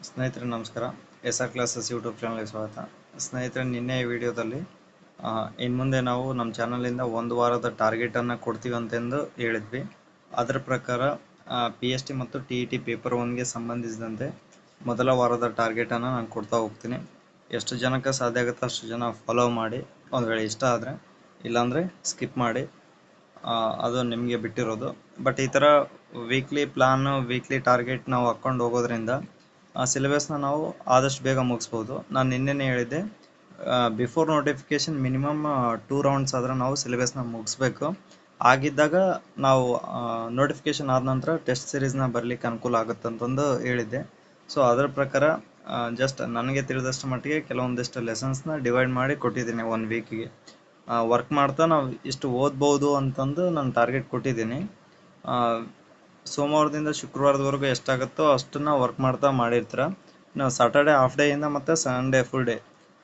ಸ್ನೇಹಿತರೆ ನಮಸ್ಕಾರ. SR classes YouTube ಚಾನಲ್ಗೆ ಸ್ವಾಗತ. ಸ್ನೇಹಿತರೆ, ನಿನ್ನೆ ಈ ವಿಡಿಯೋದಲ್ಲಿ ಇನ್ನು ಮುಂದೆ ನಾವು ನಮ್ಮ ಚಾನಲಿಂದ ಒಂದು ವಾರದ ಟಾರ್ಗೆಟನ್ನು ಕೊಡ್ತೀವಿ ಅಂತೆಂದು ಹೇಳಿದ್ವಿ. ಅದರ ಪ್ರಕಾರ PST ಮತ್ತು TET ಪೇಪರ್ 1ಗೆ ಸಂಬಂಧಿಸಿದಂತೆ ಮೊದಲ ವಾರದ ಟಾರ್ಗೆಟನ್ನು ನಾನು ಕೊಡ್ತಾ ಹೋಗ್ತೀನಿ. ಎಷ್ಟು ಜನಕ್ಕೆ ಸಾಧ್ಯ ಆಗುತ್ತೋ ಅಷ್ಟು ಜನ ಫಾಲೋ ಮಾಡಿ. ಒಂದು ವೇಳೆ ಇಷ್ಟ ಆದರೆ, ಇಲ್ಲಾಂದರೆ ಸ್ಕಿಪ್ ಮಾಡಿ, ಅದು ನಿಮಗೆ ಬಿಟ್ಟಿರೋದು. ಬಟ್ ಈ ಥರ ವೀಕ್ಲಿ ಪ್ಲಾನು, ವೀಕ್ಲಿ ಟಾರ್ಗೆಟ್ ನಾವು ಹಾಕ್ಕೊಂಡು ಹೋಗೋದ್ರಿಂದ ಆ ಸಿಲೆಬಸ್ನ ನಾವು ಆದಷ್ಟು ಬೇಗ ಮುಗಿಸ್ಬೋದು. ನಾನು ನಿನ್ನೆನೇ ಹೇಳಿದ್ದೆ, ಬಿಫೋರ್ ನೋಟಿಫಿಕೇಶನ್ ಮಿನಿಮಮ್ 2 ರೌಂಡ್ಸ್ ಆದರೂ ನಾವು ಸಿಲೆಬಸ್ನ ಮುಗಿಸ್ಬೇಕು. ಆಗಿದ್ದಾಗ ನಾವು ನೋಟಿಫಿಕೇಶನ್ ಆದ ನಂತರ ಟೆಸ್ಟ್ ಸೀರೀಸ್ನ ಬರಲಿಕ್ಕೆ ಅನುಕೂಲ ಆಗುತ್ತೆ ಅಂತಂದು ಹೇಳಿದ್ದೆ. ಸೊ ಅದರ ಪ್ರಕಾರ ಜಸ್ಟ್ ನನಗೆ ತಿಳಿದಷ್ಟು ಮಟ್ಟಿಗೆ ಕೆಲವೊಂದಿಷ್ಟು ಲೆಸನ್ಸ್ನ ಡಿವೈಡ್ ಮಾಡಿ ಕೊಟ್ಟಿದ್ದೀನಿ. 1 ವೀಕಿಗೆ ವರ್ಕ್ ಮಾಡ್ತಾ ನಾವು ಇಷ್ಟು ಓದ್ಬೋದು ಅಂತಂದು ನಾನು ಟಾರ್ಗೆಟ್ ಕೊಟ್ಟಿದ್ದೀನಿ. ಸೋಮವಾರದಿಂದ ಶುಕ್ರವಾರದವರೆಗೂ ಎಷ್ಟಾಗುತ್ತೋ ಅಷ್ಟನ್ನು ವರ್ಕ್ ಮಾಡ್ತಾ ಮಾಡಿರ್ತೀರ. ನಾವು ಸಾಟರ್ಡೆ ಹಾಫ್ ಡೇಯಿಂದ ಮತ್ತು ಸಂಡೇ ಫುಲ್ ಡೇ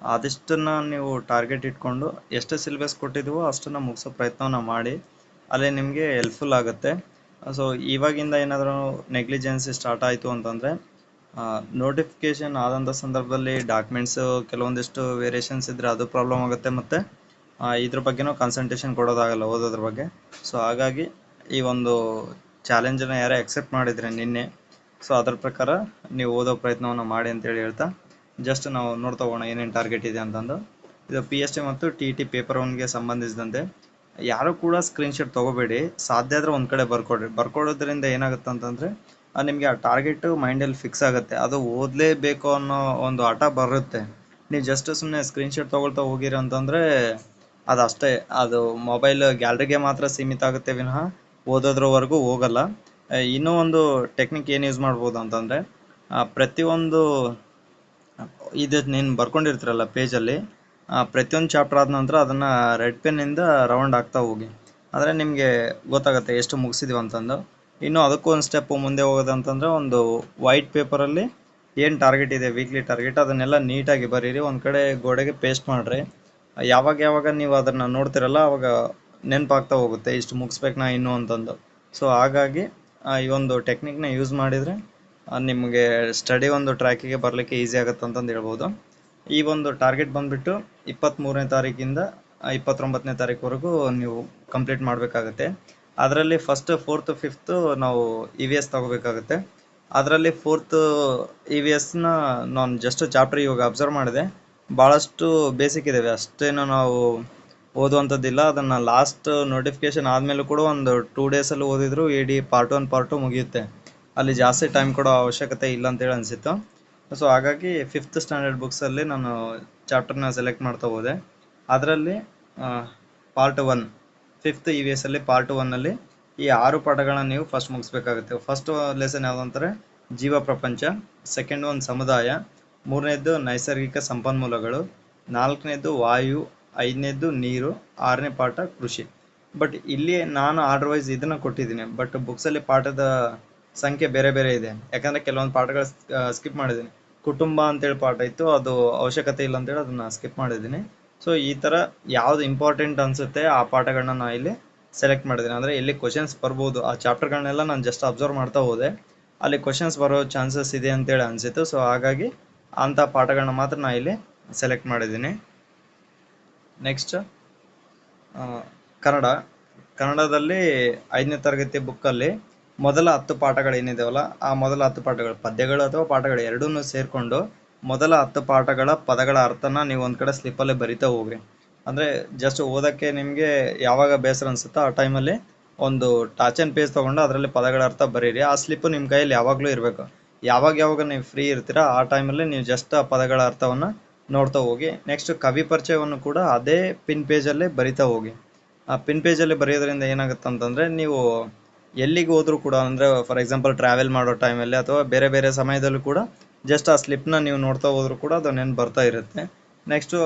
ಅದಿಷ್ಟನ್ನು ನೀವು ಟಾರ್ಗೆಟ್ ಇಟ್ಕೊಂಡು ಎಷ್ಟು ಸಿಲೆಬಸ್ ಕೊಟ್ಟಿದ್ದೀವೋ ಅಷ್ಟನ್ನು ಮುಗಿಸೋ ಪ್ರಯತ್ನವನ್ನು ಮಾಡಿ. ಅಲ್ಲೇ ನಿಮಗೆ ಹೆಲ್ಪ್ಫುಲ್ ಆಗುತ್ತೆ. ಸೊ ಇವಾಗಿಂದ ಏನಾದರೂ ನೆಗ್ಲಿಜೆನ್ಸಿ ಸ್ಟಾರ್ಟ್ ಆಯಿತು ಅಂತಂದರೆ ನೋಟಿಫಿಕೇಷನ್ ಆದಂಥ ಸಂದರ್ಭದಲ್ಲಿ ಡಾಕ್ಯುಮೆಂಟ್ಸು ಕೆಲವೊಂದಿಷ್ಟು ವೇರಿಯೇಷನ್ಸ್ ಇದ್ದರೆ ಅದು ಪ್ರಾಬ್ಲಮ್ ಆಗುತ್ತೆ. ಮತ್ತು ಇದ್ರ ಬಗ್ಗೆನೂ ಕಾನ್ಸಂಟ್ರೇಷನ್ ಕೊಡೋದಾಗಲ್ಲ ಓದೋದ್ರ ಬಗ್ಗೆ. ಸೊ ಹಾಗಾಗಿ ಈ ಒಂದು ಚಾಲೆಂಜನ್ನು ಯಾರೇ ಅಕ್ಸೆಪ್ಟ್ ಮಾಡಿದರೆ ನಿನ್ನೆ, ಸೊ ಅದರ ಪ್ರಕಾರ ನೀವು ಓದೋ ಪ್ರಯತ್ನವನ್ನು ಮಾಡಿ ಅಂತೇಳಿ ಹೇಳ್ತಾ, ಜಸ್ಟ್ ನಾವು ನೋಡ್ತಾ ಹೋಗೋಣ ಏನೇನು ಟಾರ್ಗೆಟ್ ಇದೆ ಅಂತಂದು. ಇದು PST ಮತ್ತು TET ಪೇಪರ್ 1ಗೆ ಸಂಬಂಧಿಸಿದಂತೆ ಯಾರು ಕೂಡ ಸ್ಕ್ರೀನ್ಶಾಟ್ ತೊಗೋಬೇಡಿ. ಸಾಧ್ಯ ಆದರೆ ಒಂದು ಕಡೆ ಬರ್ಕೊಡೋದ್ರಿಂದ ಏನಾಗುತ್ತೆ ಅಂತಂದರೆ ನಿಮಗೆ ಆ ಟಾರ್ಗೆಟು ಮೈಂಡಲ್ಲಿ ಫಿಕ್ಸ್ ಆಗುತ್ತೆ. ಅದು ಓದಲೇಬೇಕು ಅನ್ನೋ ಒಂದು ಹಠ ಬರುತ್ತೆ. ನೀವು ಜಸ್ಟ್ ಸುಮ್ಮನೆ ಸ್ಕ್ರೀನ್ಶಾಟ್ ತೊಗೊಳ್ತಾ ಹೋಗಿರಿ ಅಂತಂದರೆ ಅದಷ್ಟೇ, ಅದು ಮೊಬೈಲ್ ಗ್ಯಾಲರಿಗೆ ಮಾತ್ರ ಸೀಮಿತ ಆಗುತ್ತೆ ವಿನಃ ಓದೋದ್ರವರೆಗೂ ಹೋಗಲ್ಲ. ಇನ್ನೂ ಒಂದು ಟೆಕ್ನಿಕ್ ಏನು ಯೂಸ್ ಮಾಡ್ಬೋದು ಅಂತಂದರೆ, ಪ್ರತಿಯೊಂದು ಇದು ನೀನು ಬರ್ಕೊಂಡಿರ್ತೀರಲ್ಲ ಪೇಜಲ್ಲಿ, ಪ್ರತಿಯೊಂದು ಚಾಪ್ಟರ್ ಆದ ನಂತರ ಅದನ್ನು ರೆಡ್ ಪೆನ್ನಿಂದ ರೌಂಡ್ ಆಗ್ತಾ ಹೋಗಿ. ಅಂದರೆ ನಿಮಗೆ ಗೊತ್ತಾಗುತ್ತೆ ಎಷ್ಟು ಮುಗಿಸಿದೀವಿ ಅಂತಂದು. ಇನ್ನು ಅದಕ್ಕೂ ಒಂದು ಸ್ಟೆಪ್ ಮುಂದೆ ಹೋಗೋದಂತಂದರೆ, ಒಂದು ವೈಟ್ ಪೇಪರಲ್ಲಿ ಏನು ಟಾರ್ಗೆಟ್ ಇದೆ, ವೀಕ್ಲಿ ಟಾರ್ಗೆಟ್, ಅದನ್ನೆಲ್ಲ ನೀಟಾಗಿ ಬರೀರಿ. ಒಂದು ಕಡೆ ಗೋಡೆಗೆ ಪೇಸ್ಟ್ ಮಾಡಿರಿ. ಯಾವಾಗ ನೀವು ಅದನ್ನು ನೋಡ್ತಿರಲ್ಲ ಅವಾಗ ನೆನಪಾಗ್ತಾ ಹೋಗುತ್ತೆ, ಇಷ್ಟು ಮುಗಿಸ್ಬೇಕು ನಾ ಇನ್ನೂ ಅಂತಂದು. ಸೊ ಹಾಗಾಗಿ ಈ ಒಂದು ಟೆಕ್ನಿಕ್ನ ಯೂಸ್ ಮಾಡಿದರೆ ನಿಮಗೆ ಸ್ಟಡಿ ಒಂದು ಟ್ರ್ಯಾಕಿಗೆ ಬರಲಿಕ್ಕೆ ಈಸಿ ಆಗುತ್ತೆ ಅಂತಂದು ಹೇಳ್ಬೋದು. ಈ ಒಂದು ಟಾರ್ಗೆಟ್ ಬಂದುಬಿಟ್ಟು 23ನೇ ತಾರೀಕಿಂದ 29ನೇ ತಾರೀಕುವರೆಗೂ ನೀವು ಕಂಪ್ಲೀಟ್ ಮಾಡಬೇಕಾಗುತ್ತೆ. ಅದರಲ್ಲಿ ಫಸ್ಟ್ 4th 5th ನಾವು EVS ತಗೋಬೇಕಾಗುತ್ತೆ. ಅದರಲ್ಲಿ 4th EVSನ ನಾನು ಜಸ್ಟ್ ಚಾಪ್ಟರ್ ಇವಾಗ ಅಬ್ಸರ್ವ್ ಮಾಡಿದೆ, ಭಾಳಷ್ಟು ಬೇಸಿಕ್ ಇದ್ದಾವೆ, ಅಷ್ಟೇನು ನಾವು ಓದುವಂಥದ್ದಿಲ್ಲ. ಅದನ್ನು ಲಾಸ್ಟ್ ನೋಟಿಫಿಕೇಶನ್ ಆದಮೇಲೂ ಕೂಡ ಒಂದು 2 ಡೇಸಲ್ಲಿ ಓದಿದ್ರು ಇಡೀ ಪಾರ್ಟ್ 1 ಪಾರ್ಟ್ 2 ಮುಗಿಯುತ್ತೆ. ಅಲ್ಲಿ ಜಾಸ್ತಿ ಟೈಮ್ ಕೊಡೋ ಅವಶ್ಯಕತೆ ಇಲ್ಲ ಅಂತೇಳಿ ಅನಿಸಿತ್ತು. ಸೊ ಹಾಗಾಗಿ 5th ಸ್ಟ್ಯಾಂಡರ್ಡ್ ಬುಕ್ಸಲ್ಲಿ ನಾನು ಚಾಪ್ಟರ್ನ ಸೆಲೆಕ್ಟ್ ಮಾಡ್ತಾ ಹೋದೆ. ಅದರಲ್ಲಿ ಪಾರ್ಟ್ 1 5th EVSಲ್ಲಿ ಪಾರ್ಟ್ 1ನಲ್ಲಿ ಈ 6 ಪಾಠಗಳನ್ನ ನೀವು ಫಸ್ಟ್ ಮುಗಿಸ್ಬೇಕಾಗುತ್ತೆ. ಫಸ್ಟ್ ಲೆಸನ್ ಯಾವುದು ಅಂತಾರೆ, ಜೀವ ಪ್ರಪಂಚ. ಸೆಕೆಂಡ್ ಒಂದು ಸಮುದಾಯ. 3ನೇದು ನೈಸರ್ಗಿಕ ಸಂಪನ್ಮೂಲಗಳು. 4ನೇದು ವಾಯು. 5ನೇದು ನೀರು. 6ನೇ ಪಾಠ ಕೃಷಿ. ಬಟ್ ಇಲ್ಲಿ ನಾನು ಆರ್ಡರ್ ವೈಸ್ ಇದನ್ನು ಕೊಟ್ಟಿದ್ದೀನಿ, ಬಟ್ ಬುಕ್ಸಲ್ಲಿ ಪಾಠದ ಸಂಖ್ಯೆ ಬೇರೆ ಬೇರೆ ಇದೆ. ಯಾಕಂದರೆ ಕೆಲವೊಂದು ಪಾಠಗಳು ಸ್ಕಿಪ್ ಮಾಡಿದ್ದೀನಿ. ಕುಟುಂಬ ಅಂತೇಳಿ ಪಾಠ ಇತ್ತು, ಅದು ಅವಶ್ಯಕತೆ ಇಲ್ಲ ಅಂತೇಳಿ ಅದನ್ನು ಸ್ಕಿಪ್ ಮಾಡಿದ್ದೀನಿ. ಸೊ ಈ ಥರ ಯಾವುದು ಇಂಪಾರ್ಟೆಂಟ್ ಅನಿಸುತ್ತೆ ಆ ಪಾಠಗಳನ್ನ ನಾನು ಇಲ್ಲಿ ಸೆಲೆಕ್ಟ್ ಮಾಡಿದ್ದೀನಿ. ಅಂದರೆ ಇಲ್ಲಿ ಕ್ವಶನ್ಸ್ ಬರ್ಬೋದು. ಆ ಚಾಪ್ಟರ್ಗಳನ್ನೆಲ್ಲ ನಾನು ಜಸ್ಟ್ ಅಬ್ಸರ್ವ್ ಮಾಡ್ತಾ ಹೋದೆ, ಅಲ್ಲಿ ಕ್ವಶನ್ಸ್ ಬರೋ ಚಾನ್ಸಸ್ ಇದೆ ಅಂತೇಳಿ ಅನಿಸಿತ್ತು. ಸೊ ಹಾಗಾಗಿ ಅಂಥ ಪಾಠಗಳನ್ನ ಮಾತ್ರ ನಾನು ಇಲ್ಲಿ ಸೆಲೆಕ್ಟ್ ಮಾಡಿದ್ದೀನಿ. ನೆಕ್ಸ್ಟ್ ಕನ್ನಡದಲ್ಲಿ 5ನೇ ತರಗತಿ ಬುಕ್ಕಲ್ಲಿ ಮೊದಲ 10 ಪಾಠಗಳು ಏನಿದಾವಲ್ಲ, ಆ ಮೊದಲ 10 ಪಾಠಗಳು ಪದ್ಯಗಳು ಅಥವಾ ಪಾಠಗಳು ಎರಡೂ ಸೇರಿಕೊಂಡು ಮೊದಲ 10 ಪಾಠಗಳ ಪದಗಳ ಅರ್ಥನ ನೀವು ಒಂದು ಕಡೆ ಸ್ಲಿಪ್ಪಲ್ಲೇ ಬರಿತಾ ಹೋಗ್ರಿ. ಅಂದರೆ ಜಸ್ಟ್ ಓದೋಕ್ಕೆ ನಿಮಗೆ ಯಾವಾಗ ಬೇಸರ ಅನಿಸುತ್ತೋ ಆ ಟೈಮಲ್ಲಿ ಒಂದು ಟಾಚ್ ಆ್ಯಂಡ್ ಪೇಜ್ ತೊಗೊಂಡು ಅದರಲ್ಲಿ ಪದಗಳ ಅರ್ಥ ಬರೀರಿ. ಆ ಸ್ಲಿಪ್ಪು ನಿಮ್ಮ ಕೈಯಲ್ಲಿ ಯಾವಾಗಲೂ ಇರಬೇಕು. ಯಾವಾಗ ನೀವು ಫ್ರೀ ಇರ್ತೀರ ಆ ಟೈಮಲ್ಲಿ ನೀವು ಜಸ್ಟ್ ಆ ಪದಗಳ ಅರ್ಥವನ್ನು ನೋಡ್ತಾ ಹೋಗಿ. ನೆಕ್ಸ್ಟ್ ಕವಿ ಪರಿಚಯವನ್ನು ಕೂಡ ಅದೇ ಪಿನ್ ಪೇಜಲ್ಲೇ ಬರಿತಾ ಹೋಗಿ. ಆ ಪಿನ್ ಪೇಜಲ್ಲಿ ಬರೆಯೋದ್ರಿಂದ ಏನಾಗುತ್ತೆ ಅಂತಂದರೆ, ನೀವು ಎಲ್ಲಿಗೆ ಹೋದರೂ ಕೂಡ, ಅಂದರೆ ಫಾರ್ ಎಕ್ಸಾಂಪಲ್ ಟ್ರಾವೆಲ್ ಮಾಡೋ ಟೈಮಲ್ಲಿ ಅಥವಾ ಬೇರೆ ಬೇರೆ ಸಮಯದಲ್ಲೂ ಕೂಡ ಜಸ್ಟ್ ಆ ಸ್ಲಿಪ್ನ ನೀವು ನೋಡ್ತಾ ಹೋದರೂ ಕೂಡ ಅದು ನೆನ್ಪು ಬರ್ತಾ ಇರುತ್ತೆ. ನೆಕ್ಸ್ಟು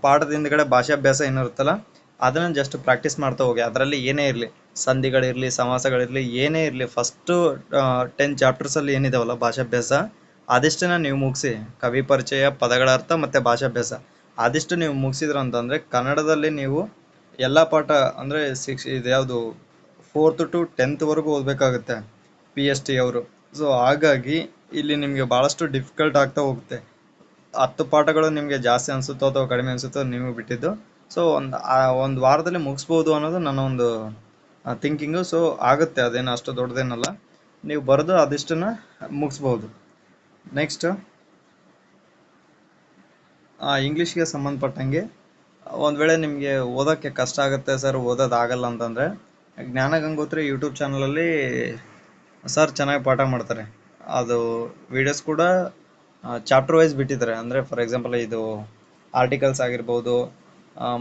ಪಾಠದ ಹಿಂದ್ಗಡೆ ಭಾಷಾಭ್ಯಾಸ ಏನಿರುತ್ತಲ್ಲ ಅದನ್ನು ಜಸ್ಟ್ ಪ್ರಾಕ್ಟೀಸ್ ಮಾಡ್ತಾ ಹೋಗಿ. ಅದರಲ್ಲಿ ಏನೇ ಇರಲಿ, ಸಂಧಿಗಳಿರಲಿ, ಸಮಾಸಗಳಿರಲಿ, ಏನೇ ಇರಲಿ, ಫಸ್ಟು 10 ಚಾಪ್ಟರ್ಸಲ್ಲಿ ಏನಿದಾವಲ್ಲ ಭಾಷಾಭ್ಯಾಸ, ಅದಿಷ್ಟನ್ನ ನೀವು ಮುಗಿಸಿ. ಕವಿ ಪರಿಚಯ, ಪದಗಳ ಅರ್ಥ ಮತ್ತು ಭಾಷಾಭ್ಯಾಸ ಅದಿಷ್ಟು ನೀವು ಮುಗಿಸಿದ್ರು ಅಂತಂದರೆ ಕನ್ನಡದಲ್ಲಿ ನೀವು ಎಲ್ಲ ಪಾಠ, ಅಂದರೆ ಇದು ಯಾವುದು 4th to 10th ವರೆಗೂ ಓದಬೇಕಾಗುತ್ತೆ PST ಅವರು. ಸೊ ಹಾಗಾಗಿ ಇಲ್ಲಿ ನಿಮಗೆ ಭಾಳಷ್ಟು ಡಿಫಿಕಲ್ಟ್ ಆಗ್ತಾ ಹೋಗುತ್ತೆ. 10 ಪಾಠಗಳು ನಿಮಗೆ ಜಾಸ್ತಿ ಅನಿಸುತ್ತೋ ಅಥವಾ ಕಡಿಮೆ ಅನಿಸುತ್ತೋ ನಿಮಗೆ ಬಿಟ್ಟಿದ್ದು. ಸೊ ಒಂದು ವಾರದಲ್ಲಿ ಮುಗಿಸ್ಬೋದು ಅನ್ನೋದು ನನ್ನ ಒಂದು ಥಿಂಕಿಂಗು. ಸೊ ಆಗುತ್ತೆ, ಅದೇನು ಅಷ್ಟು ದೊಡ್ಡದೇನಲ್ಲ, ನೀವು ಬರೆದು ಅದಿಷ್ಟನ್ನು ಮುಗಿಸ್ಬೋದು. ನೆಕ್ಸ್ಟ್ ಇಂಗ್ಲೀಷ್ಗೆ ಸಂಬಂಧಪಟ್ಟಂಗೆ ಒಂದು ವೇಳೆ ನಿಮಗೆ ಓದೋಕ್ಕೆ ಕಷ್ಟ ಆಗುತ್ತೆ ಸರ್, ಓದೋದಾಗಲ್ಲ ಅಂತಂದರೆ ಜ್ಞಾನ ಗಂಗೋತ್ರಿ ಯೂಟ್ಯೂಬ್ ಚಾನಲಲ್ಲಿ ಸರ್ ಚೆನ್ನಾಗಿ ಪಾಠ ಮಾಡ್ತಾರೆ. ಅದು ವಿಡಿಯೋಸ್ ಕೂಡ ಚಾಪ್ಟರ್ ವೈಸ್ ಬಿಟ್ಟಿದ್ದಾರೆ. ಅಂದರೆ ಫಾರ್ ಎಕ್ಸಾಂಪಲ್ ಇದು ಆರ್ಟಿಕಲ್ಸ್ ಆಗಿರ್ಬೋದು,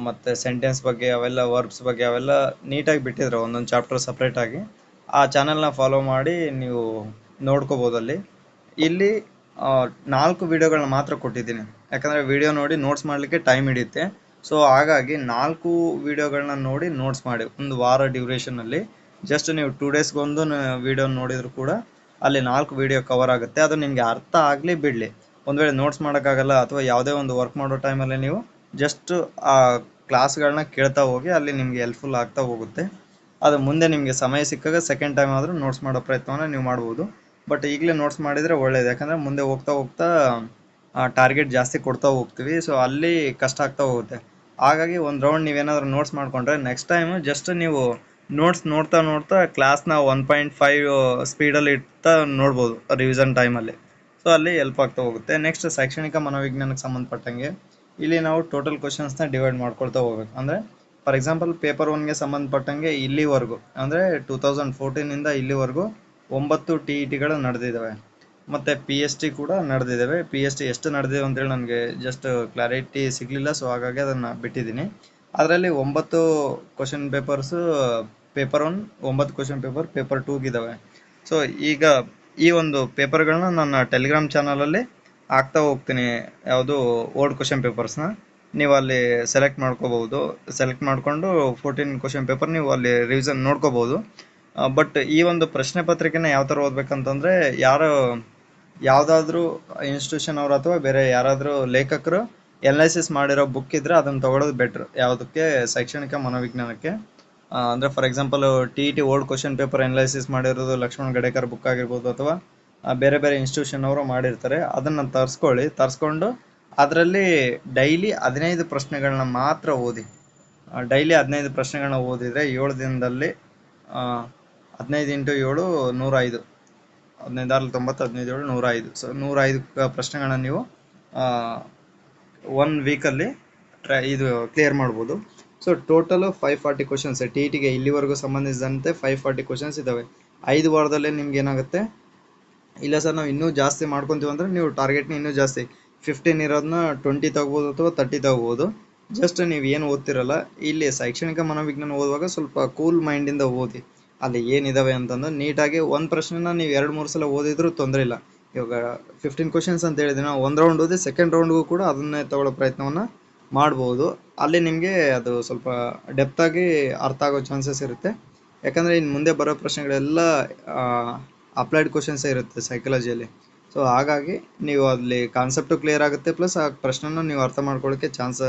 ಮತ್ತು ಸೆಂಟೆನ್ಸ್ ಬಗ್ಗೆ ಅವೆಲ್ಲ, ವರ್ಬ್ಸ್ ಬಗ್ಗೆ ಅವೆಲ್ಲ ನೀಟಾಗಿ ಬಿಟ್ಟಿದ್ದಾರೆ ಒಂದೊಂದು ಚಾಪ್ಟರ್ ಸಪ್ರೇಟಾಗಿ. ಆ ಚಾನಲ್ನ ಫಾಲೋ ಮಾಡಿ ನೀವು ನೋಡ್ಕೋಬೋದು. ಇಲ್ಲಿ 4 ವಿಡಿಯೋಗಳನ್ನ ಮಾತ್ರ ಕೊಟ್ಟಿದ್ದೀನಿ, ಯಾಕಂದರೆ ವಿಡಿಯೋ ನೋಡಿ ನೋಟ್ಸ್ ಮಾಡಲಿಕ್ಕೆ ಟೈಮ್ ಹಿಡಿಯುತ್ತೆ. ಸೊ ಹಾಗಾಗಿ 4 ವಿಡಿಯೋಗಳನ್ನ ನೋಡಿ ನೋಟ್ಸ್ ಮಾಡಿ ಒಂದು ವಾರ ಡ್ಯೂರೇಷನಲ್ಲಿ ಜಸ್ಟ್ ನೀವು 2 ಡೇಸ್ಗೊಂದು ವಿಡಿಯೋ ನೋಡಿದ್ರು ಕೂಡ ಅಲ್ಲಿ 4 ವಿಡಿಯೋ ಕವರ್ ಆಗುತ್ತೆ. ಅದು ನಿಮಗೆ ಅರ್ಥ ಆಗಲಿ ಬಿಡಲಿ, ಒಂದು ವೇಳೆ ನೋಟ್ಸ್ ಮಾಡೋಕ್ಕಾಗಲ್ಲ ಅಥವಾ ಯಾವುದೇ ಒಂದು ವರ್ಕ್ ಮಾಡೋ ಟೈಮಲ್ಲಿ ನೀವು ಜಸ್ಟ್ ಆ ಕ್ಲಾಸ್ಗಳನ್ನ ಕೇಳ್ತಾ ಹೋಗಿ ಅಲ್ಲಿ ನಿಮಗೆ ಹೆಲ್ಪ್ಫುಲ್ ಆಗ್ತಾ ಹೋಗುತ್ತೆ. ಅದು ಮುಂದೆ ನಿಮಗೆ ಸಮಯ ಸಿಕ್ಕಾಗ ಸೆಕೆಂಡ್ ಟೈಮ್ ಆದರೂ ನೋಟ್ಸ್ ಮಾಡೋ ಪ್ರಯತ್ನವನ್ನು ನೀವು ಮಾಡ್ಬೋದು. ಬಟ್ ಈಗಲೇ ನೋಟ್ಸ್ ಮಾಡಿದರೆ ಒಳ್ಳೆಯದು, ಯಾಕಂದರೆ ಮುಂದೆ ಹೋಗ್ತಾ ಹೋಗ್ತಾ ಟಾರ್ಗೆಟ್ ಜಾಸ್ತಿ ಕೊಡ್ತಾ ಹೋಗ್ತೀವಿ. ಸೊ ಅಲ್ಲಿ ಕಷ್ಟ ಆಗ್ತಾ ಹೋಗುತ್ತೆ. ಹಾಗಾಗಿ ಒಂದು ರೌಂಡ್ ನೀವೇನಾದರೂ ನೋಟ್ಸ್ ಮಾಡಿಕೊಂಡ್ರೆ ನೆಕ್ಸ್ಟ್ ಟೈಮು ಜಸ್ಟ್ ನೀವು ನೋಟ್ಸ್ ನೋಡ್ತಾ ನೋಡ್ತಾ ಕ್ಲಾಸ್ನ 1.5 ಸ್ಪೀಡಲ್ಲಿ ಇಡ್ತಾ ನೋಡ್ಬೋದು ರಿವಿಷನ್ ಟೈಮಲ್ಲಿ. ಸೊ ಅಲ್ಲಿ ಹೆಲ್ಪ್ ಆಗ್ತಾ ಹೋಗುತ್ತೆ. ನೆಕ್ಸ್ಟ್ ಶೈಕ್ಷಣಿಕ ಮನೋವಿಜ್ಞಾನಕ್ಕೆ ಸಂಬಂಧಪಟ್ಟಂಗೆ ಇಲ್ಲಿ ನಾವು ಟೋಟಲ್ ಕ್ವಶನ್ಸ್ನ ಡಿವೈಡ್ ಮಾಡ್ಕೊಳ್ತಾ ಹೋಗ್ಬೇಕು. ಅಂದರೆ ಫಾರ್ ಎಕ್ಸಾಂಪಲ್ ಪೇಪರ್ 1ಗೆ ಸಂಬಂಧಪಟ್ಟಂಗೆ ಇಲ್ಲಿವರೆಗೂ ಅಂದರೆ 2014ಇಂದ ಇಲ್ಲಿವರೆಗೂ 9 TETಗಳು ನಡೆದಿದ್ದಾವೆ, ಮತ್ತು PST ಕೂಡ ನಡೆದಿದ್ದಾವೆ. PST ಎಷ್ಟು ನಡೆದಿದೆ ಅಂತೇಳಿ ನನಗೆ ಜಸ್ಟ್ ಕ್ಲಾರಿಟಿ ಸಿಗಲಿಲ್ಲ, ಸೊ ಹಾಗಾಗಿ ಅದನ್ನು ಬಿಟ್ಟಿದ್ದೀನಿ. ಅದರಲ್ಲಿ 9 question papers paper 1, 9 question paper paper 2ಗಿದ್ದಾವೆ. ಸೊ ಈಗ ಈ ಒಂದು ಪೇಪರ್ಗಳನ್ನ ನನ್ನ ಟೆಲಿಗ್ರಾಮ್ ಚಾನಲಲ್ಲಿ ಹಾಕ್ತಾ ಹೋಗ್ತೀನಿ, ಯಾವುದು ಓಲ್ಡ್ ಕ್ವಶನ್ ಪೇಪರ್ಸ್ನ ನೀವು ಅಲ್ಲಿ ಸೆಲೆಕ್ಟ್ ಮಾಡ್ಕೋಬೋದು. ಸೆಲೆಕ್ಟ್ ಮಾಡಿಕೊಂಡು 14 ಕ್ವಶನ್ ಪೇಪರ್ ನೀವು ಅಲ್ಲಿ ರಿವಿಷನ್ ನೋಡ್ಕೋಬೋದು. ಬಟ್ ಈ ಒಂದು ಪ್ರಶ್ನೆ ಪತ್ರಿಕೆನ ಯಾವ ಥರ ಓದಬೇಕಂತಂದರೆ ಯಾವುದಾದ್ರೂ ಇನ್ಸ್ಟಿಟ್ಯೂಷನ್ ಅವರು ಅಥವಾ ಬೇರೆ ಯಾರಾದರೂ ಲೇಖಕರು ಎನಾಲಿಸಿಸ್ ಮಾಡಿರೋ ಬುಕ್ ಇದ್ದರೆ ಅದನ್ನು ತೊಗೊಳೋದು ಬೆಟ್ರ್. ಯಾವುದಕ್ಕೆ? ಶೈಕ್ಷಣಿಕ ಮನೋವಿಜ್ಞಾನಕ್ಕೆ. ಅಂದರೆ for example TET old question paper analysis ಮಾಡಿರೋದು ಲಕ್ಷ್ಮಣ್ ಗಡೇಕರ್ ಬುಕ್ ಆಗಿರ್ಬೋದು, ಅಥವಾ ಬೇರೆ ಬೇರೆ ಇನ್ಸ್ಟಿಟ್ಯೂಷನ್ ಅವರು ಮಾಡಿರ್ತಾರೆ. ಅದನ್ನು ತರಿಸ್ಕೊಂಡು ಅದರಲ್ಲಿ ಡೈಲಿ 15 ಪ್ರಶ್ನೆಗಳನ್ನ ಮಾತ್ರ ಓದಿ. ಡೈಲಿ 15 ಪ್ರಶ್ನೆಗಳನ್ನ ಓದಿದರೆ 7 ದಿನದಲ್ಲಿ 15 × 7 105, 15 × 90, 15 × 7 105. ಸೊ 105 ಪ್ರಶ್ನೆಗಳನ್ನ ನೀವು 1 ವೀಕಲ್ಲಿ ಇದು ಕ್ಲಿಯರ್ ಮಾಡ್ಬೋದು. ಸೊ ಟೋಟಲು 540 ಕ್ವಶನ್ಸ್ TETಗೆ ಇಲ್ಲಿವರೆಗೂ ಸಂಬಂಧಿಸಿದಂತೆ 540 ಕ್ವಶನ್ಸ್ ಇದ್ದಾವೆ. 5 ವಾರದಲ್ಲೇ ನಿಮ್ಗೆ ಏನಾಗುತ್ತೆ? ಇಲ್ಲ ಸರ್ ನಾವು ಇನ್ನೂ ಜಾಸ್ತಿ ಮಾಡ್ಕೊತೀವಿ ಅಂದರೆ ನೀವು ಟಾರ್ಗೆಟ್ನ ಇನ್ನೂ ಜಾಸ್ತಿ 15 ಇರೋದನ್ನ 20 ತಗೋಬೋದು ಅಥವಾ 30 ತಗೋಬೋದು. ಜಸ್ಟ್ ನೀವು ಏನು ಓದ್ತಿರಲ್ಲ, ಇಲ್ಲಿ ಶೈಕ್ಷಣಿಕ ಮನೋವಿಜ್ಞಾನ ಓದುವಾಗ ಸ್ವಲ್ಪ ಕೂಲ್ ಮೈಂಡಿಂದ ಓದಿ. ಅಲ್ಲಿ ಏನಿದಾವೆ ಅಂತಂದು ನೀಟಾಗಿ ಒಂದು ಪ್ರಶ್ನೆನ ನೀವು 2-3 ಸಲ ಓದಿದ್ರೂ ತೊಂದರೆ ಇಲ್ಲ. ಇವಾಗ 15 ಕ್ವಶನ್ಸ್ ಅಂತ ಹೇಳಿದ್ರೆ ನಾವು 1 ರೌಂಡ್ ಓದಿ ಸೆಕೆಂಡ್ ರೌಂಡ್ಗೂ ಕೂಡ ಅದನ್ನೇ ತಗೊಳ್ಳೋ ಪ್ರಯತ್ನವನ್ನು ಮಾಡ್ಬೋದು. ಅಲ್ಲಿ ನಿಮಗೆ ಅದು ಸ್ವಲ್ಪ ಡೆಪ್ತಾಗಿ ಅರ್ಥ ಆಗೋ ಚಾನ್ಸಸ್ ಇರುತ್ತೆ. ಯಾಕಂದರೆ ಇನ್ನು ಮುಂದೆ ಬರೋ ಪ್ರಶ್ನೆಗಳೆಲ್ಲ ಅಪ್ಲೈಡ್ ಕ್ವಶನ್ಸೇ ಇರುತ್ತೆ ಸೈಕಾಲಜಿಯಲ್ಲಿ. ಸೊ ಹಾಗಾಗಿ ನೀವು ಅಲ್ಲಿ ಕಾನ್ಸೆಪ್ಟು ಕ್ಲಿಯರ್ ಆಗುತ್ತೆ, ಪ್ಲಸ್ ಆ ಪ್ರಶ್ನೆನ ನೀವು ಅರ್ಥ ಮಾಡ್ಕೊಳ್ಳೋಕ್ಕೆ ಚಾನ್ಸ್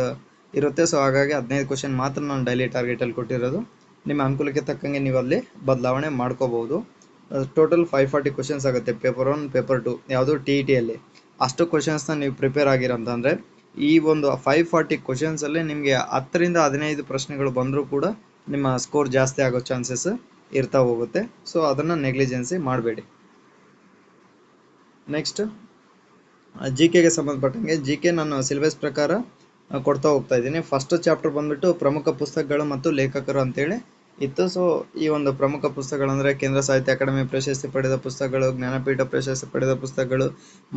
ಇರುತ್ತೆ. ಸೊ ಹಾಗಾಗಿ 15 ಕ್ವಶನ್ ಮಾತ್ರ ನಾನು ಡೈಲಿ ಟಾರ್ಗೆಟಲ್ಲಿ ಕೊಟ್ಟಿರೋದು. ನಿಮ್ಮ ಅನುಕೂಲಕ್ಕೆ ತಕ್ಕಂಗೆ ನೀವು ಅಲ್ಲಿ ಬದಲಾವಣೆ ಮಾಡ್ಕೋಬೋದು. ಟೋಟಲ್ 540 ಕ್ವಶನ್ಸ್ ಆಗುತ್ತೆ ಪೇಪರ್ 1, ಪೇಪರ್ 2 ಯಾವುದು TETಯಲ್ಲಿ. ಅಷ್ಟು ಕ್ವಶನ್ಸ್ನ ನೀವು ಪ್ರಿಪೇರ್ ಆಗಿರೋಂತಂದರೆ ಈ ಒಂದು 540 ಕ್ವಶನ್ಸಲ್ಲಿ ನಿಮಗೆ 10 ರಿಂದ 15 ಪ್ರಶ್ನೆಗಳು ಬಂದರೂ ಕೂಡ ನಿಮ್ಮ ಸ್ಕೋರ್ ಜಾಸ್ತಿ ಆಗೋ ಚಾನ್ಸಸ್ ಇರ್ತಾ ಹೋಗುತ್ತೆ. ಸೊ ಅದನ್ನು ನೆಗ್ಲಿಜೆನ್ಸಿ ಮಾಡಬೇಡಿ. ನೆಕ್ಸ್ಟ್ GKಗೆ ಸಂಬಂಧಪಟ್ಟಂಗೆ GK ನಾನು ಸಿಲೆಬಸ್ ಪ್ರಕಾರ ಕೊಡ್ತಾ ಹೋಗ್ತಾ ಇದ್ದೀನಿ. ಫಸ್ಟ್ ಚಾಪ್ಟರ್ ಬಂದ್ಬಿಟ್ಟು ಪ್ರಮುಖ ಪುಸ್ತಕಗಳು ಮತ್ತು ಲೇಖಕರು ಅಂತೇಳಿ ಇತ್ತು. ಸೊ ಈ ಒಂದು ಪ್ರಮುಖ ಪುಸ್ತಕಗಳಂದರೆ ಕೇಂದ್ರ ಸಾಹಿತ್ಯ ಅಕಾಡೆಮಿ ಪ್ರಶಸ್ತಿ ಪಡೆದ ಪುಸ್ತಕಗಳು, ಜ್ಞಾನಪೀಠ ಪ್ರಶಸ್ತಿ ಪಡೆದ ಪುಸ್ತಕಗಳು,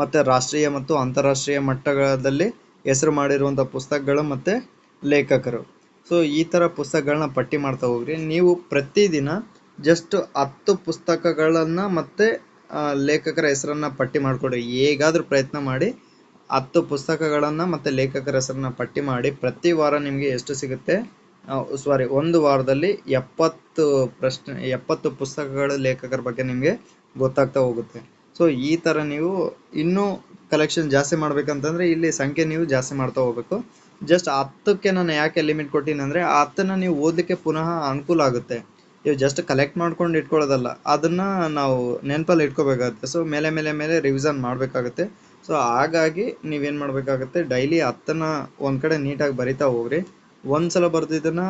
ಮತ್ತು ರಾಷ್ಟ್ರೀಯ ಮತ್ತು ಅಂತಾರಾಷ್ಟ್ರೀಯ ಮಟ್ಟದಲ್ಲಿ ಹೆಸರು ಮಾಡಿರುವಂಥ ಪುಸ್ತಕಗಳು ಮತ್ತು ಲೇಖಕರು. ಸೊ ಈ ಥರ ಪುಸ್ತಕಗಳನ್ನ ಪಟ್ಟಿ ಮಾಡ್ತಾ ಹೋಗ್ರಿ. ನೀವು ಪ್ರತಿದಿನ ಜಸ್ಟ್ 10 ಪುಸ್ತಕಗಳನ್ನು ಮತ್ತು ಲೇಖಕರ ಹೆಸರನ್ನು ಪಟ್ಟಿ ಮಾಡಿಕೊಡ್ರಿ. ಹೇಗಾದರೂ ಪ್ರಯತ್ನ ಮಾಡಿ 10 ಪುಸ್ತಕಗಳನ್ನು ಮತ್ತು ಲೇಖಕರ ಹೆಸರನ್ನ ಪಟ್ಟಿ ಮಾಡಿ ಪ್ರತಿ ವಾರ ನಿಮಗೆ ಎಷ್ಟು ಸಿಗುತ್ತೆ? ಒಂದು ವಾರದಲ್ಲಿ 70 ಪುಸ್ತಕಗಳ ಲೇಖಕರ ಬಗ್ಗೆ ನಿಮಗೆ ಗೊತ್ತಾಗ್ತಾ ಹೋಗುತ್ತೆ. ಸೊ ಈ ಥರ ನೀವು ಇನ್ನೂ ಕಲೆಕ್ಷನ್ ಜಾಸ್ತಿ ಮಾಡ್ಬೇಕಂತಂದರೆ ಇಲ್ಲಿ ಸಂಖ್ಯೆ ನೀವು ಜಾಸ್ತಿ ಮಾಡ್ತಾ ಹೋಗ್ಬೇಕು. ಜಸ್ಟ್ 10ಕ್ಕೆ ನಾನು ಯಾಕೆ ಲಿಮಿಟ್ ಕೊಟ್ಟಿನಿ ಅಂದರೆ 10ನ್ನು ನೀವು ಓದಲಿಕ್ಕೆ ಪುನಃ ಅನುಕೂಲ ಆಗುತ್ತೆ. ಇವು ಜಸ್ಟ್ ಕಲೆಕ್ಟ್ ಮಾಡ್ಕೊಂಡು ಇಟ್ಕೊಳ್ಳೋದಲ್ಲ, ಅದನ್ನ ನಾವು ನೆನಪಲ್ಲಿ ಇಟ್ಕೋಬೇಕಾಗುತ್ತೆ. ಸೊ ಮೇಲೆ ಮೇಲೆ ಮೇಲೆ ರಿವಿಷನ್ ಮಾಡಬೇಕಾಗುತ್ತೆ. ಸೊ ಹಾಗಾಗಿ ನೀವೇನು ಮಾಡಬೇಕಾಗುತ್ತೆ, ಡೈಲಿ 10ನ್ನ ಒಂದು ಕಡೆ ನೀಟಾಗಿ ಬರಿತಾ ಹೋಗ್ರಿ. ಒಂದ್ಸಲ ಬರೆದಿದ್ದನ್ನ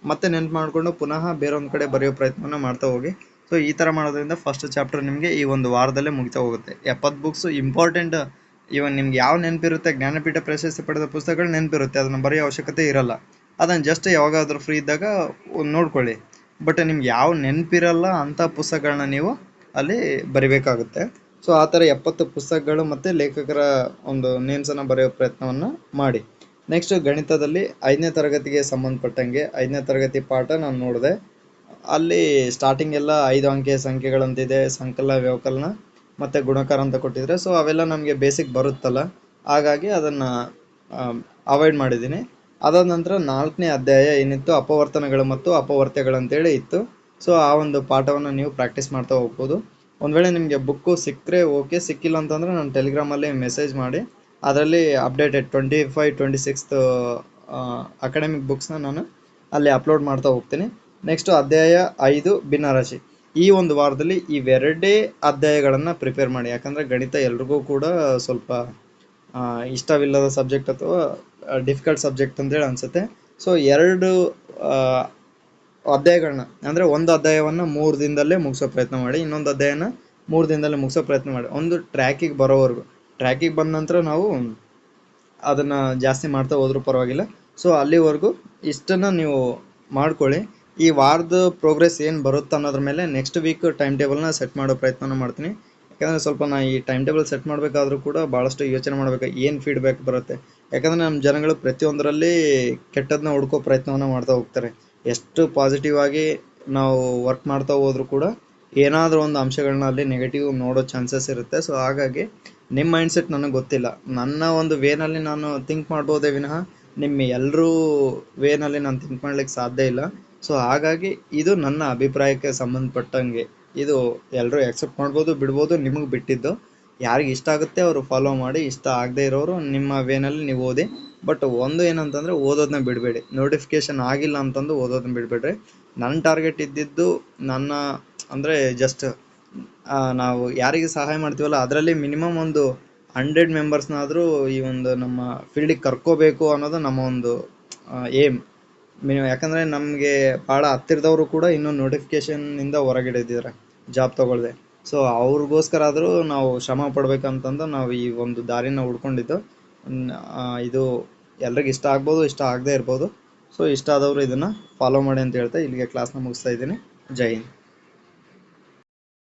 ಮತ್ತೆ ನೆನ್ಪು ಮಾಡಿಕೊಂಡು ಪುನಃ ಬೇರೊಂದು ಕಡೆ ಬರೆಯೋ ಪ್ರಯತ್ನನ ಮಾಡ್ತಾ ಹೋಗಿ. ಸೊ ಈ ಥರ ಮಾಡೋದ್ರಿಂದ ಫಸ್ಟ್ ಚಾಪ್ಟರ್ ನಿಮಗೆ ಈ ಒಂದು ವಾರದಲ್ಲೇ ಮುಗಿತಾ ಹೋಗುತ್ತೆ. 70 ಬುಕ್ಸು ಇಂಪಾರ್ಟೆಂಟ್. ಇವನ್ ನಿಮ್ಗೆ ಯಾವ ನೆನಪಿರುತ್ತೆ, ಜ್ಞಾನಪೀಠ ಪ್ರಶಸ್ತಿ ಪಡೆದ ಪುಸ್ತಕಗಳು ನೆನಪಿರುತ್ತೆ, ಅದನ್ನು ಬರೆಯೋ ಅವಶ್ಯಕತೆ ಇರಲ್ಲ. ಅದನ್ನು ಜಸ್ಟ್ ಯಾವಾಗಾದ್ರೂ ಫ್ರೀ ಇದ್ದಾಗ ನೋಡ್ಕೊಳ್ಳಿ. ಬಟ್ ನಿಮ್ಗೆ ಯಾವ ನೆನಪಿರಲ್ಲ ಅಂಥ ಪುಸ್ತಕಗಳನ್ನ ನೀವು ಅಲ್ಲಿ ಬರಿಬೇಕಾಗುತ್ತೆ. ಸೊ ಆ ಥರ 70 ಪುಸ್ತಕಗಳು ಮತ್ತು ಲೇಖಕರ ಒಂದು ನೇಮ್ಸನ್ನು ಬರೆಯೋ ಪ್ರಯತ್ನವನ್ನು ಮಾಡಿ. ನೆಕ್ಸ್ಟ್ ಗಣಿತದಲ್ಲಿ 5ನೇ ತರಗತಿಗೆ ಸಂಬಂಧಪಟ್ಟಂಗೆ 5ನೇ ತರಗತಿ ಪಾಠ ನಾನು ನೋಡಿದೆ. ಅಲ್ಲಿ ಸ್ಟಾರ್ಟಿಂಗ್ ಎಲ್ಲ 5 ಅಂಕೆಯ ಸಂಖ್ಯೆಗಳಂತಿದೆ, ಸಂಕಲನ ವ್ಯವಕಲನ ಮತ್ತು ಗುಣಕಾರ ಅಂತ ಕೊಟ್ಟಿದ್ರೆ. ಸೊ ಅವೆಲ್ಲ ನಮಗೆ ಬೇಸಿಕ್ ಬರುತ್ತಲ್ಲ, ಹಾಗಾಗಿ ಅದನ್ನು ಅವಾಯ್ಡ್ ಮಾಡಿದ್ದೀನಿ. ಅದಾದ ನಂತರ 4ನೇ ಅಧ್ಯಾಯ ಏನಿತ್ತು, ಅಪವರ್ತನಗಳು ಮತ್ತು ಅಪವರ್ತ್ಯಗಳಂತೇಳಿ ಇತ್ತು. ಸೊ ಆ ಒಂದು ಪಾಠವನ್ನು ನೀವು ಪ್ರಾಕ್ಟೀಸ್ ಮಾಡ್ತಾ ಹೋಗ್ಬೋದು. ಒಂದು ವೇಳೆ ನಿಮಗೆ ಬುಕ್ಕು ಸಿಕ್ಕರೆ ಓಕೆ, ಸಿಕ್ಕಿಲ್ಲ ಅಂತಂದರೆ ನಾನು ಟೆಲಿಗ್ರಾಮಲ್ಲಿ ಮೆಸೇಜ್ ಮಾಡಿ, ಅದರಲ್ಲಿ ಅಪ್ಡೇಟೆಡ್ 25-26 ಅಕಾಡೆಮಿಕ್ ಬುಕ್ಸ್ನ ನಾನು ಅಲ್ಲಿ ಅಪ್ಲೋಡ್ ಮಾಡ್ತಾ ಹೋಗ್ತೀನಿ. ನೆಕ್ಸ್ಟು ಅಧ್ಯಾಯ 5 ಭಿನ್ನರಾಶಿ. ಈ ಒಂದು ವಾರದಲ್ಲಿ ಇವೆರಡೇ ಅಧ್ಯಾಯಗಳನ್ನು ಪ್ರಿಪೇರ್ ಮಾಡಿ. ಯಾಕಂದರೆ ಗಣಿತ ಎಲ್ರಿಗೂ ಕೂಡ ಸ್ವಲ್ಪ ಇಷ್ಟವಿಲ್ಲದ ಸಬ್ಜೆಕ್ಟ್ ಅಥವಾ ಡಿಫಿಕಲ್ಟ್ ಸಬ್ಜೆಕ್ಟ್ ಅಂತೇಳಿ ಅನಿಸುತ್ತೆ. ಸೊ 2 ಅಧ್ಯಾಯಗಳನ್ನ ಅಂದರೆ ಒಂದು ಅಧ್ಯಾಯವನ್ನು 3 ದಿನದಲ್ಲೇ ಮುಗಿಸೋ ಪ್ರಯತ್ನ ಮಾಡಿ, ಇನ್ನೊಂದು ಅಧ್ಯಾಯನ 3 ದಿನದಲ್ಲೇ ಮುಗಿಸೋ ಪ್ರಯತ್ನ ಮಾಡಿ. ಒಂದು ಟ್ರ್ಯಾಕಿಗೆ ಬರೋವರೆಗೂ, ಟ್ರ್ಯಾಕಿಗೆ ಬಂದ ನಂತರ ನಾವು ಅದನ್ನು ಜಾಸ್ತಿ ಮಾಡ್ತಾ ಹೋದ್ರೂ ಪರವಾಗಿಲ್ಲ. ಸೊ ಅಲ್ಲಿವರೆಗೂ ಇಷ್ಟನ್ನು ನೀವು ಮಾಡ್ಕೊಳ್ಳಿ. ಈ ವಾರದ ಪ್ರೋಗ್ರೆಸ್ ಏನು ಬರುತ್ತೆ ಅನ್ನೋದ್ರ ಮೇಲೆ ನೆಕ್ಸ್ಟ್ ವೀಕ್ ಟೈಮ್ ಟೇಬಲ್ನ ಸೆಟ್ ಮಾಡೋ ಪ್ರಯತ್ನ ಮಾಡ್ತೀನಿ. ಯಾಕಂದರೆ ಸ್ವಲ್ಪ ನಾನು ಈ ಟೈಮ್ ಟೇಬಲ್ ಸೆಟ್ ಮಾಡಬೇಕಾದ್ರೂ ಕೂಡ ಭಾಳಷ್ಟು ಯೋಚನೆ ಮಾಡಬೇಕು, ಏನು ಫೀಡ್ಬ್ಯಾಕ್ ಬರುತ್ತೆ. ಯಾಕಂದರೆ ನಮ್ಮ ಜನಗಳು ಪ್ರತಿಯೊಂದರಲ್ಲಿ ಕೆಟ್ಟದನ್ನ ಹುಡ್ಕೋ ಪ್ರಯತ್ನವನ್ನು ಮಾಡ್ತಾ ಹೋಗ್ತಾರೆ. ಎಷ್ಟು ಪಾಸಿಟಿವ್ ಆಗಿ ನಾವು ವರ್ಕ್ ಮಾಡ್ತಾ ಹೋದ್ರೂ ಕೂಡ ಏನಾದರೂ ಒಂದು ಅಂಶಗಳನ್ನ ಅಲ್ಲಿ ನೆಗೆಟಿವ್ ನೋಡೋ ಚಾನ್ಸಸ್ ಇರುತ್ತೆ. ಸೊ ಹಾಗಾಗಿ ನಿಮ್ಮ ಮೈಂಡ್ಸೆಟ್ ನನಗೆ ಗೊತ್ತಿಲ್ಲ, ನನ್ನ ಒಂದು ವೇನಲ್ಲಿ ನಾನು ಥಿಂಕ್ ಮಾಡ್ಬೋದೇ ವಿನಃ ನಿಮ್ಮ ಎಲ್ಲರೂ ವೇನಲ್ಲಿ ನಾನು ಥಿಂಕ್ ಮಾಡ್ಲಿಕ್ಕೆ ಸಾಧ್ಯ ಇಲ್ಲ. ಸೊ ಹಾಗಾಗಿ ಇದು ನನ್ನ ಅಭಿಪ್ರಾಯಕ್ಕೆ ಸಂಬಂಧಪಟ್ಟಂಗೆ. ಇದು ಎಲ್ಲರೂ ಎಕ್ಸೆಪ್ಟ್ ಮಾಡ್ಬೋದು, ಬಿಡ್ಬೋದು, ನಿಮಗೆ ಬಿಟ್ಟಿದ್ದು. ಯಾರಿಗೆ ಇಷ್ಟ ಆಗುತ್ತೆ ಅವರು ಫಾಲೋ ಮಾಡಿ, ಇಷ್ಟ ಆಗದೆ ಇರೋರು ನಿಮ್ಮ ವೇನಲ್ಲಿ ನೀವು ಓದಿ. ಬಟ್ ಒಂದು ಏನಂತಂದರೆ ಓದೋದನ್ನ ಬಿಡಬೇಡಿ. ನೋಟಿಫಿಕೇಷನ್ ಆಗಿಲ್ಲ ಅಂತಂದು ಓದೋದನ್ನ ಬಿಡಬೇಡ್ರಿ. ನನ್ನ ಟಾರ್ಗೆಟ್ ಇದ್ದಿದ್ದು ನನ್ನ ಅಂದರೆ ಜಸ್ಟ್ ನಾವು ಯಾರಿಗೆ ಸಹಾಯ ಮಾಡ್ತೀವಲ್ಲ ಅದರಲ್ಲಿ ಮಿನಿಮಮ್ ಒಂದು 100 ಮೆಂಬರ್ಸ್ನಾದರೂ ಈ ಒಂದು ನಮ್ಮ ಫೀಲ್ಡಿಗೆ ಕರ್ಕೋಬೇಕು ಅನ್ನೋದು ನಮ್ಮ ಒಂದು ಏಮ್ ಮಿನಿಮಮ್. ಯಾಕಂದರೆ ನಮಗೆ ಭಾಳ ಹತ್ತಿರದವರು ಕೂಡ ಇನ್ನೂ ನೋಟಿಫಿಕೇಷನ್ನಿಂದ ಹೊರಗಿಡಿದ್ದಾರೆ ಜಾಬ್ ತೊಗೊಳ್ದೆ. ಸೊ ಅವ್ರಿಗೋಸ್ಕರ ಆದರೂ ನಾವು ಶ್ರಮ ಪಡ್ಬೇಕಂತಂದು ನಾವು ಈ ಒಂದು ದಾರಿನ ಹುಡ್ಕೊಂಡಿದ್ದು. ಇದು ಎಲ್ರಿಗೂ ಇಷ್ಟ ಆಗ್ಬೋದು, ಇಷ್ಟ ಆಗದೆ ಇರ್ಬೋದು. ಸೊ ಇಷ್ಟ ಆದವರು ಇದನ್ನು ಫಾಲೋ ಮಾಡಿ ಅಂತ ಹೇಳ್ತಾ ಇಲ್ಲಿಗೆ ಕ್ಲಾಸ್ನ ಮುಗಿಸ್ತಾ ಇದ್ದೀನಿ. ಜೈ ಹಿಂದ್.